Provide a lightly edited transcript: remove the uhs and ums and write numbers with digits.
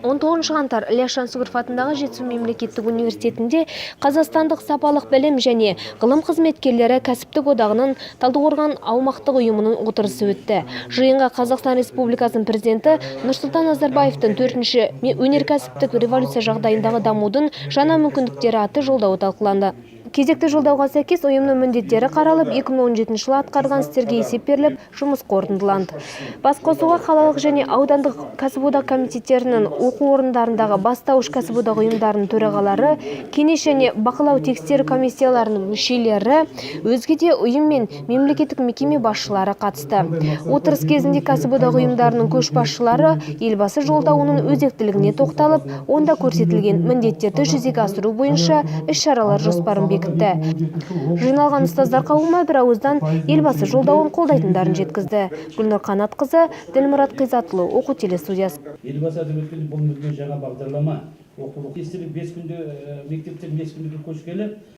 19 қаңтар Ілияс Жансүгіров атындағы Жетісу мемлекеттік университетінде Қазақстандық сапалық білім және ғылым қызметкерлері кәсіптік одағының Талдықорған аумақтық ұйымының отырысы өтті. Жиынға Қазақстан Республикасының президенті Нұрсұлтан Назарбаевтың 4-ші өнеркәсіптік революция жағдайындағы дамудың жаңа мүмкіндіктері атты жолдауы талқыланды. Кезекті жолдауға сәйкес ұйымның міндеттері қаралып, 2017 жылы атқарған істерге есеп беріліп, жұмыс қорытындыланды. Басқосуға қалалық және аудандық кәсіподақ комитеттерінің, оқу орындарындағы бастауыш кәсіподақ ұйымдарының төрағалары, кеңес және бақылау тексеру комиссияларының мүшелері, өзге де ұйым мен мемлекеттік мекеме басшылары қатысты. Отырыс кезінде кәсіподақ ұйымдарының көшбасшылары елбасы жолдауының өзектілігіне тоқталып, онда көрсетілген міндеттерді жүзеге асыру бойынша іс-шаралар жоспарын бекітті. Жиналған ұстаздар қауымы бір ауыздан елбасы жолдауын қолдайтындарын жеткізді. Гүлнұр Қанатқызы, Ділмұрат Қизатұлы, оқу телестудиясы. Елбасы атап өткен бұл мүлде жаңа бағдарлама оқулық. 5 күнде мектептер 5 күнге көшкелі